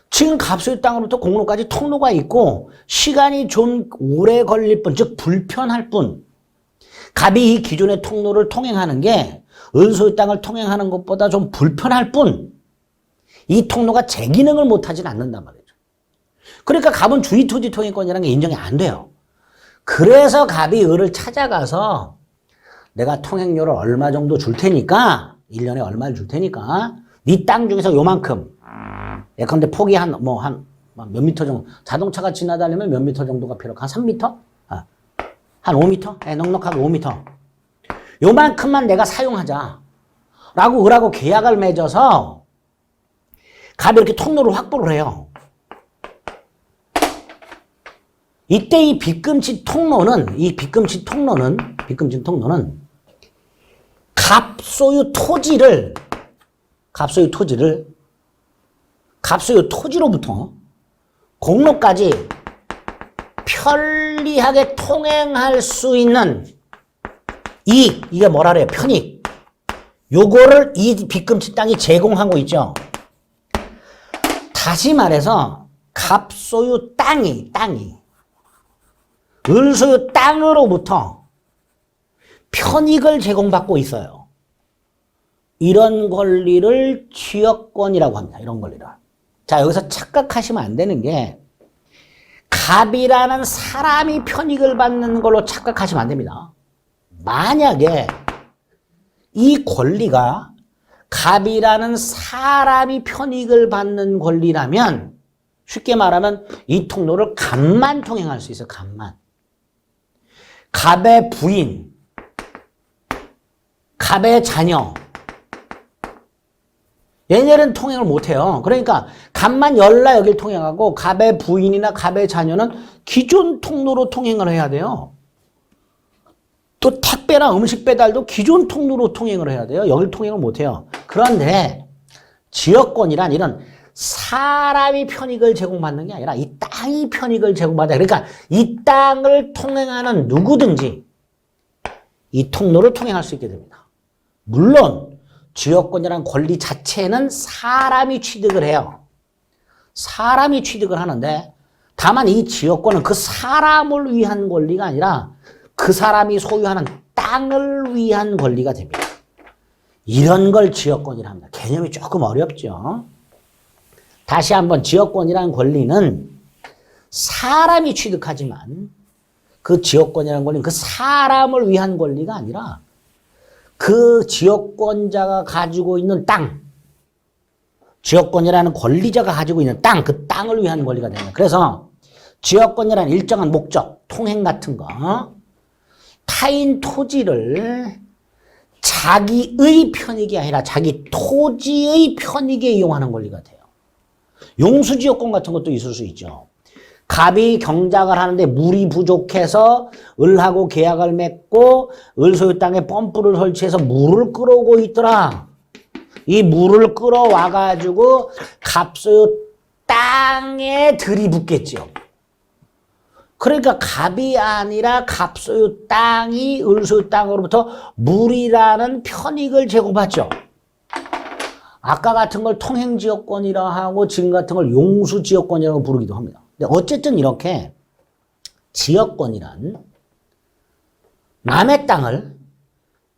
지금 갑소유 땅으로부터 공로까지 통로가 있고 시간이 좀 오래 걸릴 뿐, 즉 불편할 뿐, 갑이 이 기존의 통로를 통행하는 게 을소유 땅을 통행하는 것보다 좀 불편할 뿐, 이 통로가 제 기능을 못하진 않는단 말이죠. 그러니까 갑은 주의토지 통행권이라는 게 인정이 안 돼요. 그래서 갑이 을을 찾아가서 내가 통행료를 얼마 정도 줄 테니까, 1년에 얼마를 줄 테니까 네 땅 중에서 요만큼. 예컨대 폭이 몇 미터 정도. 자동차가 지나다니면 몇 미터 정도가 필요할까? 한 3미터? 한 5미터? 넉넉하게 5미터. 요만큼만 내가 사용하자. 라고 을하고 계약을 맺어서 갑이 이렇게 통로를 확보를 해요. 이때 이 빚금치 통로는 갑 소유 토지로부터 공로까지 편리하게 통행할 수 있는 이익, 이게 뭐라 그래요? 편익. 요거를 이 빚금치 땅이 제공하고 있죠. 다시 말해서 갑 소유 땅이 을 소유 땅으로부터 편익을 제공받고 있어요. 이런 권리를 취역권이라고 합니다. 이런 권리를. 자, 여기서 착각하시면 안 되는 게 갑이라는 사람이 편익을 받는 걸로 착각하시면 안 됩니다. 만약에 이 권리가 갑이라는 사람이 편익을 받는 권리라면 쉽게 말하면 이 통로를 갑만 통행할 수 있어요. 갑만. 갑의 부인, 갑의 자녀, 얘네는 통행을 못해요. 그러니까 갑만 열라 여길 통행하고 갑의 부인이나 갑의 자녀는 기존 통로로 통행을 해야 돼요. 또 택배나 음식 배달도 기존 통로로 통행을 해야 돼요. 여길 통행을 못해요. 그런데 지역권이란 이런 사람이 편익을 제공받는 게 아니라 이 땅이 편익을 제공받아. 그러니까 이 땅을 통행하는 누구든지 이 통로를 통행할 수 있게 됩니다. 물론 지역권이라는 권리 자체는 사람이 취득을 해요. 사람이 취득을 하는데 다만 이 지역권은 그 사람을 위한 권리가 아니라 그 사람이 소유하는 땅을 위한 권리가 됩니다. 이런 걸 지역권이라 합니다. 개념이 조금 어렵죠. 다시 한번 지역권이라는 권리는 사람이 취득하지만 그 지역권이라는 권리는 그 사람을 위한 권리가 아니라 그 지역권자가 가지고 있는 땅, 지역권이라는 권리자가 가지고 있는 땅, 그 땅을 위한 권리가 됩니다. 그래서 지역권이라는 일정한 목적, 통행 같은 거, 타인 토지를 자기의 편익이 아니라 자기 토지의 편익에 이용하는 권리가 돼요. 용수지역권 같은 것도 있을 수 있죠. 갑이 경작을 하는데 물이 부족해서 을하고 계약을 맺고 을 소유 땅에 펌프를 설치해서 물을 끌어오고 있더라. 이 물을 끌어와 가지고 갑 소유 땅에 들이붓겠죠. 그러니까 갑이 아니라 갑 소유 땅이 을 소유 땅으로부터 물이라는 편익을 제공받죠. 아까 같은 걸 통행지역권이라 하고 지금 같은 걸 용수지역권이라고 부르기도 합니다. 근데 어쨌든 이렇게 지역권이란 남의 땅을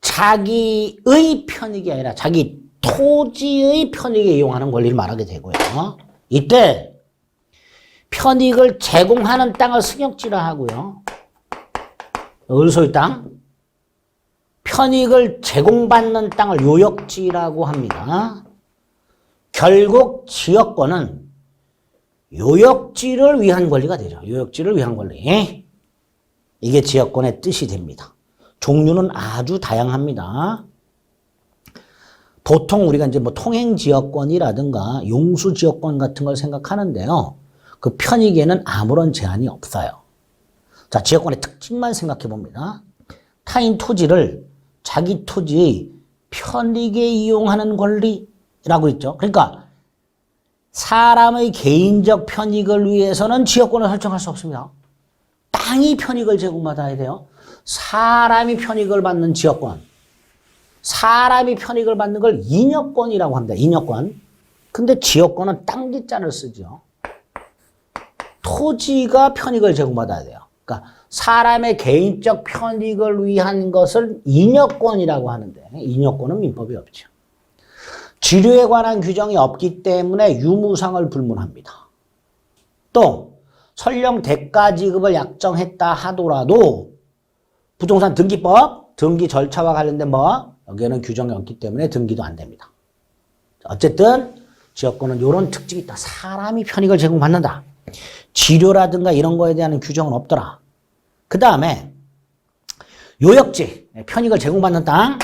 자기의 편익이 아니라 자기 토지의 편익에 이용하는 권리를 말하게 되고요. 이때 편익을 제공하는 땅을 승역지라 하고요. 을소유 땅. 편익을 제공받는 땅을 요역지라고 합니다. 결국 지역권은 요역지를 위한 권리가 되죠. 요역지를 위한 권리. 이게 지역권의 뜻이 됩니다. 종류는 아주 다양합니다. 보통 우리가 이제 뭐 통행지역권이라든가 용수지역권 같은 걸 생각하는데요. 그 편익에는 아무런 제한이 없어요. 자, 지역권의 특징만 생각해 봅니다. 타인 토지를 자기 토지의 편익에 이용하는 권리라고 있죠. 그러니까 사람의 개인적 편익을 위해서는 지역권을 설정할 수 없습니다. 땅이 편익을 제공받아야 돼요. 사람이 편익을 받는 지역권. 사람이 편익을 받는 걸 인여권이라고 합니다. 인여권. 근데 지역권은 땅 기자를 쓰죠. 토지가 편익을 제공받아야 돼요. 그러니까 사람의 개인적 편익을 위한 것을 인여권이라고 하는데 인여권은 민법이 없죠. 지류에 관한 규정이 없기 때문에 유무상을 불문합니다. 또 설령 대가 지급을 약정했다 하더라도 부동산 등기법, 등기 절차와 관련된 뭐 여기에는 규정이 없기 때문에 등기도 안 됩니다. 어쨌든 지역권은 이런 특징이 있다. 사람이 편익을 제공받는다. 지료라든가 이런 거에 대한 규정은 없더라. 그 다음에 요역지, 편익을 제공받는 땅,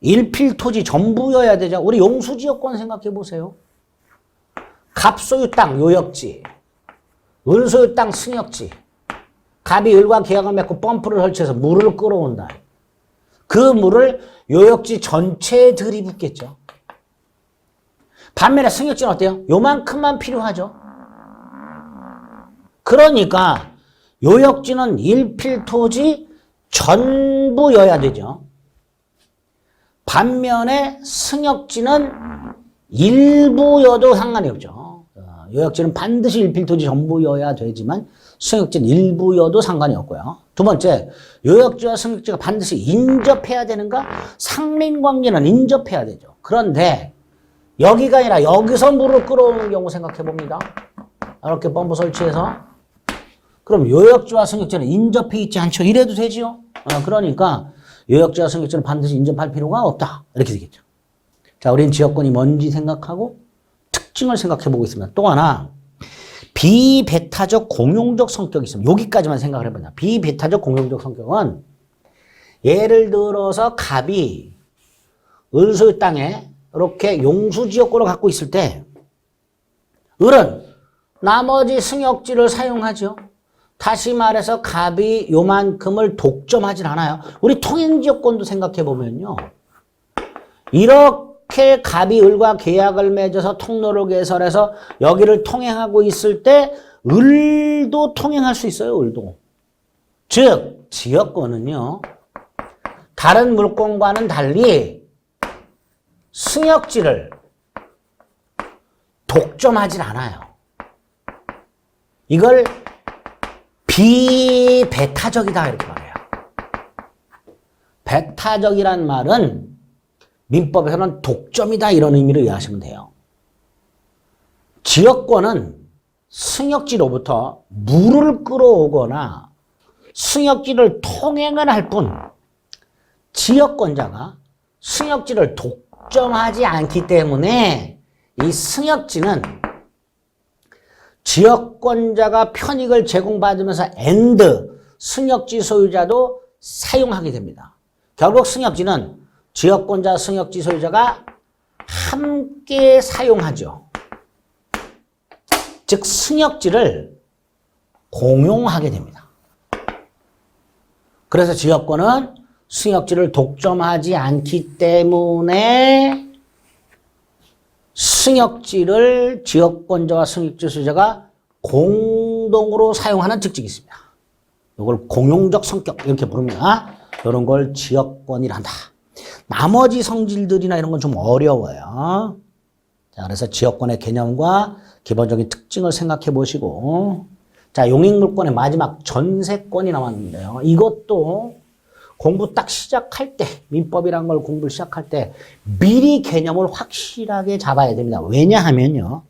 일필토지 전부여야 되죠. 우리 용수지역권 생각해 보세요. 갑소유 땅, 요역지, 을소유 땅, 승역지. 갑이 을과 계약을 맺고 펌프를 설치해서 물을 끌어온다. 그 물을 요역지 전체에 들이붓겠죠. 반면에 승역지는 어때요? 요만큼만 필요하죠. 그러니까 요역지는 일필토지 전부여야 되죠. 반면에 승역지는 일부여도 상관이 없죠. 요역지는 반드시 일필토지 전부여야 되지만 승역지는 일부여도 상관이 없고요. 두 번째, 요역지와 승역지가 반드시 인접해야 되는가? 상린관계는 인접해야 되죠. 그런데 여기가 아니라 여기서 물을 끌어오는 경우 생각해 봅니다. 이렇게 펌프 설치해서. 그럼 요역지와 승역지는 인접해 있지 않죠. 이래도 되지요. 그러니까 요역지와 승역지는 반드시 인접할 필요가 없다. 이렇게 되겠죠. 자, 우리는 지역권이 뭔지 생각하고 특징을 생각해 보고 있습니다. 또 하나, 비배타적 공용적 성격이 있습니다. 여기까지만 생각을 해보자. 비배타적 공용적 성격은 예를 들어서 갑이 을소유 땅에 이렇게 용수지역권을 갖고 있을 때 을은 나머지 승역지를 사용하죠. 다시 말해서 갑이 요만큼을 독점하진 않아요. 우리 통행지역권도 생각해 보면요. 이렇게 갑이 을과 계약을 맺어서 통로를 개설해서 여기를 통행하고 있을 때 을도 통행할 수 있어요. 을도. 즉 지역권은요. 다른 물권과는 달리 승역지를 독점하진 않아요. 이걸 비배타적이다 이렇게 말해요. 배타적이란 말은 민법에서는 독점이다 이런 의미로 이해하시면 돼요. 지역권은 승역지로부터 물을 끌어오거나 승역지를 통행을 할 뿐 지역권자가 승역지를 독점하지 않기 때문에 이 승역지는 지역권자가 편익을 제공받으면서 승역지 소유자도 사용하게 됩니다. 결국 승역지는 지역권자, 승역지 소유자가 함께 사용하죠. 즉 승역지를 공용하게 됩니다. 그래서 지역권은 승역지를 독점하지 않기 때문에 승역지를 지역권자와 승역지 소유자가 공동으로 사용하는 특징이 있습니다. 이걸 공용적 성격 이렇게 부릅니다. 이런 걸 지역권이라 한다. 나머지 성질들이나 이런 건 좀 어려워요. 자, 그래서 지역권의 개념과 기본적인 특징을 생각해 보시고, 자, 용익물권의 마지막 전세권이 남았는데요. 이것도 공부 딱 시작할 때, 민법이라는 걸 공부를 시작할 때 미리 개념을 확실하게 잡아야 됩니다. 왜냐하면요.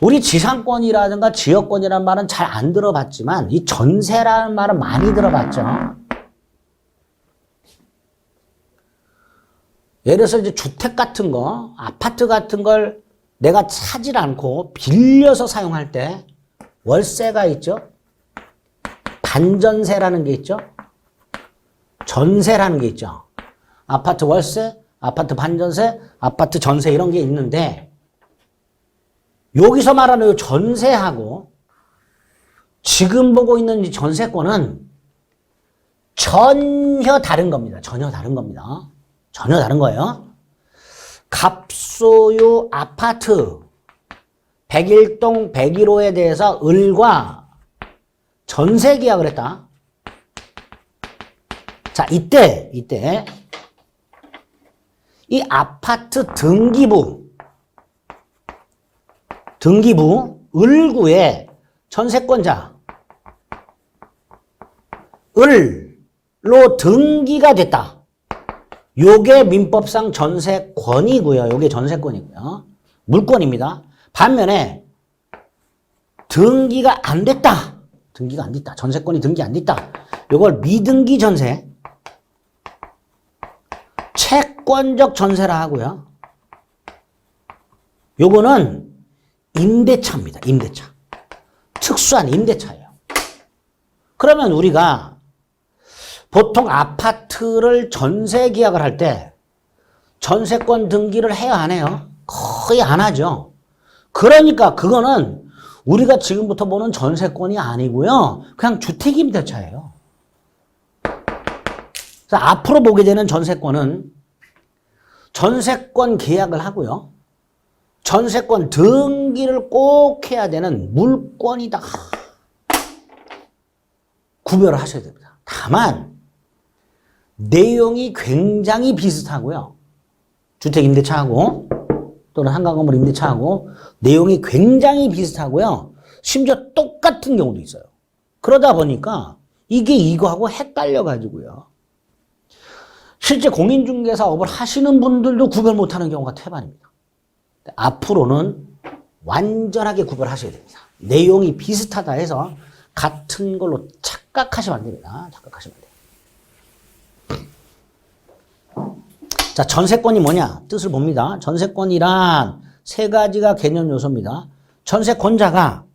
우리 지상권이라든가 지역권이라는 말은 잘 안 들어봤지만 이 전세라는 말은 많이 들어봤죠. 예를 들어서 이제 주택 같은 거, 아파트 같은 걸 내가 사질 않고 빌려서 사용할 때 월세가 있죠. 반전세라는 게 있죠. 전세라는 게 있죠. 아파트 월세, 아파트 반전세, 아파트 전세 이런 게 있는데 여기서 말하는 이 전세하고 지금 보고 있는 이 전세권은 전혀 다른 겁니다. 전혀 다른 겁니다. 전혀 다른 거예요. 갑소유 아파트 101동 101호에 대해서 을과 전세 계약을 했다. 자, 이때 이 아파트 등기부 을구의 전세권자 을로 등기가 됐다. 요게 민법상 전세권이고요. 요게 전세권이고요. 물권입니다. 반면에 등기가 안 됐다. 전세권이 등기 안 됐다. 요걸 미등기 전세, 채권적 전세라 하고요. 요거는 임대차입니다. 임대차. 특수한 임대차예요. 그러면 우리가 보통 아파트를 전세 계약을 할 때 전세권 등기를 해야 안 해요? 거의 안 하죠. 그러니까 그거는 우리가 지금부터 보는 전세권이 아니고요. 그냥 주택임대차예요. 그래서 앞으로 보게 되는 전세권은 전세권 계약을 하고요. 전세권 등기를 꼭 해야 되는 물건이다. 구별을 하셔야 됩니다. 다만 내용이 굉장히 비슷하고요. 주택임대차하고 또는 한강건물 임대차하고 내용이 굉장히 비슷하고요. 심지어 똑같은 경우도 있어요. 그러다 보니까 이게 이거하고 헷갈려가지고요. 실제 공인중개사업을 하시는 분들도 구별 못하는 경우가 태반입니다. 앞으로는 완전하게 구별하셔야 됩니다. 내용이 비슷하다 해서 같은 걸로 착각하시면 안 됩니다. 착각하시면 안 돼요. 자, 전세권이 뭐냐? 뜻을 봅니다. 전세권이란 세 가지가 개념 요소입니다. 전세권자가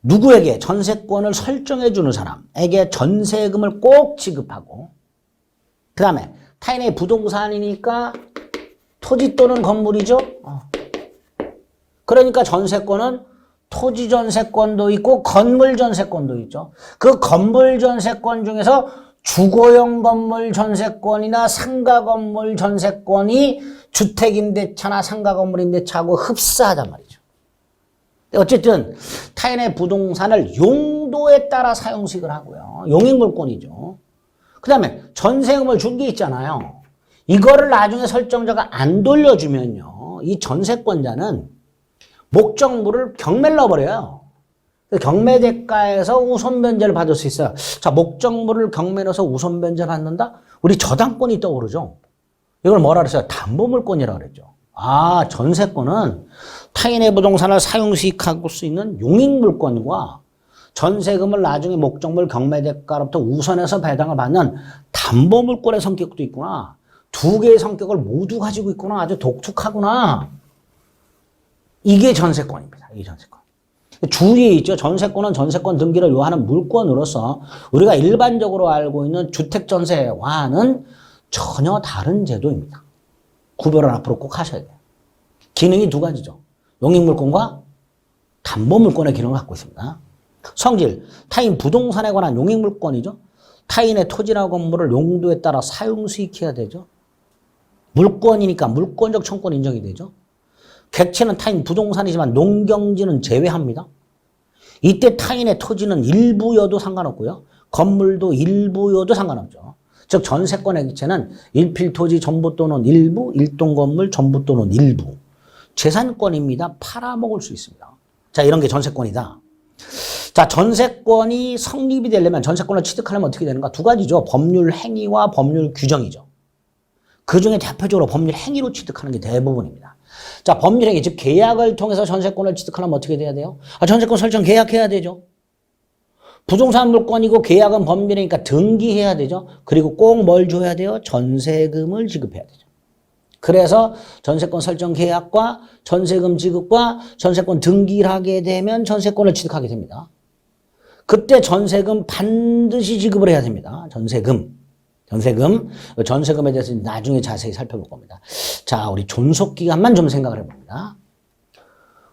누구에게 전세권을 설정해 주는 사람에게 전세금을 꼭 지급하고, 그 다음에 타인의 부동산이니까 토지 또는 건물이죠. 그러니까 전세권은 토지 전세권도 있고 건물 전세권도 있죠. 그 건물 전세권 중에서 주거용 건물 전세권이나 상가 건물 전세권이 주택임대차나 상가 건물 임대차하고 흡사하단 말이죠. 어쨌든 타인의 부동산을 용도에 따라 사용식을 하고요. 용익물권이죠. 그 다음에 전세금을 준 게 있잖아요. 이거를 나중에 설정자가 안 돌려주면요. 이 전세권자는 목적물을 경매를 넣어버려요. 경매 대가에서 우선 변제를 받을 수 있어요. 자, 목적물을 경매 넣어서 우선 변제 받는다? 우리 저당권이 떠오르죠. 이걸 뭐라 그랬어요? 담보물권이라고 그랬죠. 아, 전세권은 타인의 부동산을 사용수익할 수 있는 용익물권과 전세금을 나중에 목적물 경매 대가로부터 우선해서 배당을 받는 담보물권의 성격도 있구나. 두 개의 성격을 모두 가지고 있구나. 아주 독특하구나. 이게 전세권입니다. 이게 전세권. 주위에 있죠. 전세권은 전세권 등기를 요하는 물권으로서 우리가 일반적으로 알고 있는 주택전세와는 전혀 다른 제도입니다. 구별을 앞으로 꼭 하셔야 돼요. 기능이 두 가지죠. 용익물권과 담보물권의 기능을 갖고 있습니다. 성질, 타인 부동산에 관한 용익물권이죠. 타인의 토지나 건물을 용도에 따라 사용수익해야 되죠. 물권이니까 물권적 청권 인정이 되죠. 객체는 타인 부동산이지만 농경지는 제외합니다. 이때 타인의 토지는 일부여도 상관없고요. 건물도 일부여도 상관없죠. 즉 전세권의 객체는 일필토지 전부 또는 일부, 일동건물 전부 또는 일부. 재산권입니다. 팔아먹을 수 있습니다. 자, 이런 게 전세권이다. 자, 전세권이 성립이 되려면 전세권을 취득하려면 어떻게 되는가? 두 가지죠. 법률 행위와 법률 규정이죠. 그 중에 대표적으로 법률 행위로 취득하는 게 대부분입니다. 자, 법률 행위, 즉 계약을 통해서 전세권을 취득하려면 어떻게 돼야 돼요? 전세권 설정 계약해야 되죠. 부동산 물권이고 계약은 법률이니까 등기해야 되죠. 그리고 꼭 뭘 줘야 돼요? 전세금을 지급해야 되죠. 그래서 전세권 설정 계약과 전세금 지급과 전세권 등기를 하게 되면 전세권을 취득하게 됩니다. 그때 전세금 반드시 지급을 해야 됩니다. 전세금에 대해서 나중에 자세히 살펴볼 겁니다. 자, 우리 존속기간만 좀 생각을 해봅니다.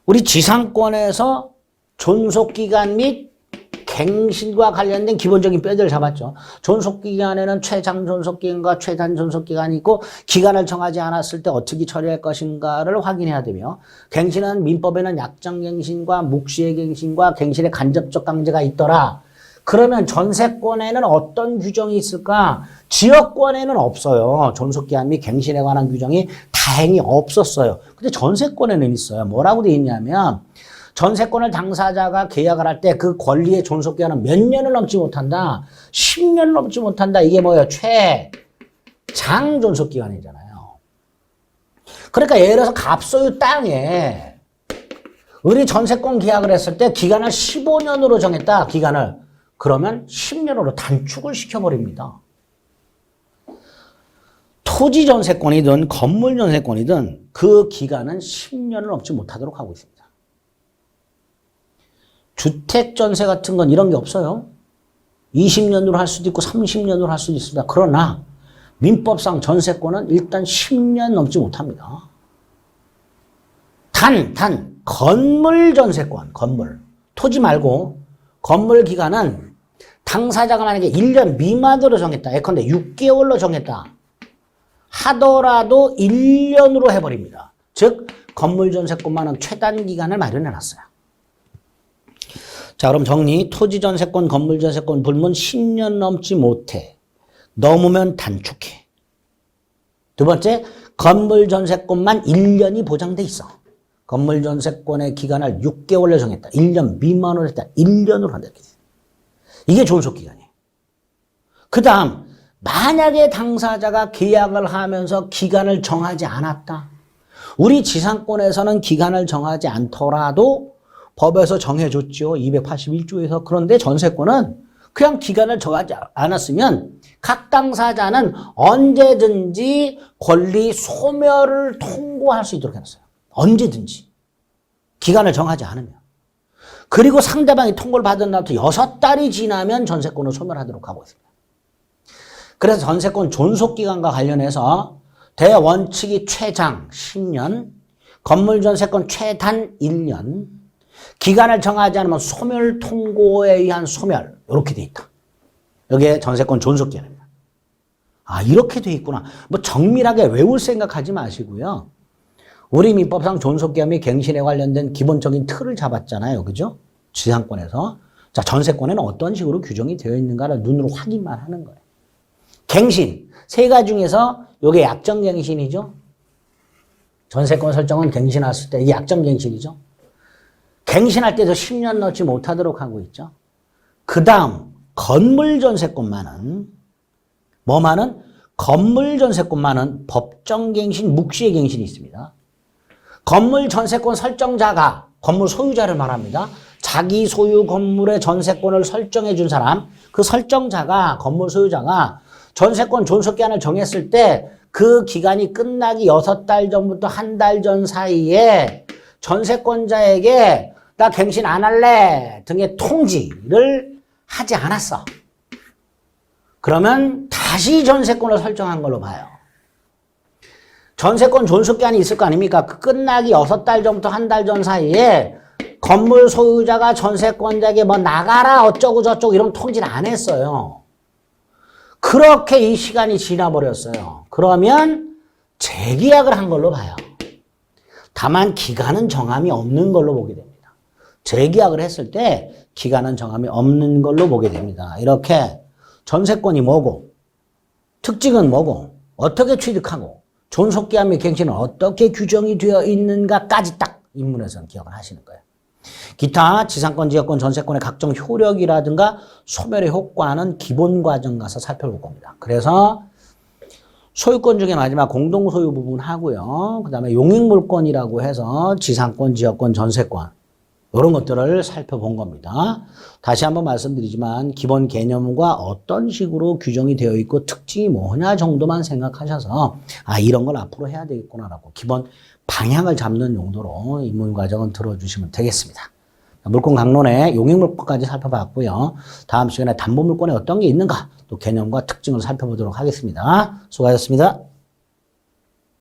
우리 지상권에서 존속기간 및 갱신과 관련된 기본적인 뼈대를 잡았죠. 존속기간에는 최장 존속기간과 최단 존속기간이 있고 기간을 정하지 않았을 때 어떻게 처리할 것인가를 확인해야 되며, 갱신은 민법에는 약정갱신과 묵시의 갱신과 갱신의 간접적 강제가 있더라. 그러면 전세권에는 어떤 규정이 있을까? 지역권에는 없어요. 존속기한 및 갱신에 관한 규정이 다행히 없었어요. 근데 전세권에는 있어요. 뭐라고 되어 있냐면 전세권을 당사자가 계약을 할 때 그 권리의 존속기한은 몇 년을 넘지 못한다. 10년을 넘지 못한다. 이게 뭐예요? 최장 존속기간이잖아요. 그러니까 예를 들어서 갑소유 땅에 우리 전세권 계약을 했을 때 기간을 15년으로 정했다. 기간을. 그러면 10년으로 단축을 시켜버립니다. 토지 전세권이든 건물 전세권이든 그 기간은 10년을 넘지 못하도록 하고 있습니다. 주택 전세 같은 건 이런 게 없어요. 20년으로 할 수도 있고 30년으로 할 수도 있습니다. 그러나 민법상 전세권은 일단 10년 넘지 못합니다. 단 건물 전세권, 건물, 토지 말고 건물 기간은 당사자가 만약에 1년 미만으로 정했다. 예컨대 6개월로 정했다. 하더라도 1년으로 해버립니다. 즉 건물 전세권만은 최단 기간을 마련해놨어요. 자, 그럼 정리. 토지 전세권, 건물 전세권 불문 10년 넘지 못해. 넘으면 단축해. 두 번째, 건물 전세권만 1년이 보장돼 있어. 건물 전세권의 기간을 6개월로 정했다. 1년 미만으로 했다. 1년으로 한다. 이게 존속기간이에요. 그 다음, 만약에 당사자가 계약을 하면서 기간을 정하지 않았다. 우리 지상권에서는 기간을 정하지 않더라도 법에서 정해줬죠. 281조에서. 그런데 전세권은 그냥 기간을 정하지 않았으면 각 당사자는 언제든지 권리 소멸을 통고할 수 있도록 해놨어요. 언제든지. 기간을 정하지 않으면. 그리고 상대방이 통고를 받은 날부터 6달이 지나면 전세권을 소멸하도록 하고 있습니다. 그래서 전세권 존속기간과 관련해서 대원칙이 최장 10년, 건물 전세권 최단 1년, 기간을 정하지 않으면 소멸 통고에 의한 소멸, 이렇게 돼 있다. 여기에 전세권 존속기간입니다. 아, 이렇게 돼 있구나. 뭐 정밀하게 외울 생각하지 마시고요. 우리 민법상 존속기간 및 갱신에 관련된 기본적인 틀을 잡았잖아요. 그죠? 지상권에서. 자, 전세권에는 어떤 식으로 규정이 되어 있는가를 눈으로 확인만 하는 거예요. 갱신. 세 가지 중에서 이게 약정갱신이죠. 전세권 설정은 갱신했을 때 이게 약정갱신이죠. 갱신할 때도 10년 넘지 못하도록 하고 있죠. 그 다음 건물 전세권만은 뭐만은? 건물 전세권만은 법정갱신, 묵시의 갱신이 있습니다. 건물 전세권 설정자가 건물 소유자를 말합니다. 자기 소유 건물의 전세권을 설정해 준 사람, 그 설정자가, 건물 소유자가 전세권 존속기한을 정했을 때 그 기간이 끝나기 6달 전부터 한 달 전 사이에 전세권자에게 나 갱신 안 할래 등의 통지를 하지 않았어. 그러면 다시 전세권을 설정한 걸로 봐요. 전세권 존속기한이 있을 거 아닙니까? 끝나기 6달 전부터 한 달 전 사이에 건물 소유자가 전세권자에게 뭐 나가라 어쩌고 저쩌고 이런 통지를 안 했어요. 그렇게 이 시간이 지나버렸어요. 그러면 재계약을 한 걸로 봐요. 다만 기간은 정함이 없는 걸로 보게 됩니다. 재계약을 했을 때 기간은 정함이 없는 걸로 보게 됩니다. 이렇게 전세권이 뭐고, 특징은 뭐고, 어떻게 취득하고, 존속기한 및 갱신은 어떻게 규정이 되어 있는가까지 딱 입문에서는 기억을 하시는 거예요. 기타 지상권, 지역권, 전세권의 각종 효력이라든가 소멸의 효과는 기본 과정 가서 살펴볼 겁니다. 그래서 소유권 중에 마지막 공동소유 부분 하고요. 그 다음에 용익물권이라고 해서 지상권, 지역권, 전세권 이런 것들을 살펴본 겁니다. 다시 한번 말씀드리지만 기본 개념과 어떤 식으로 규정이 되어 있고 특징이 뭐냐 정도만 생각하셔서 아 이런 걸 앞으로 해야 되겠구나라고 기본 방향을 잡는 용도로 입문 과정은 들어주시면 되겠습니다. 물권 강론의 용익물권까지 살펴봤고요. 다음 시간에 담보물권에 어떤 게 있는가 또 개념과 특징을 살펴보도록 하겠습니다. 수고하셨습니다.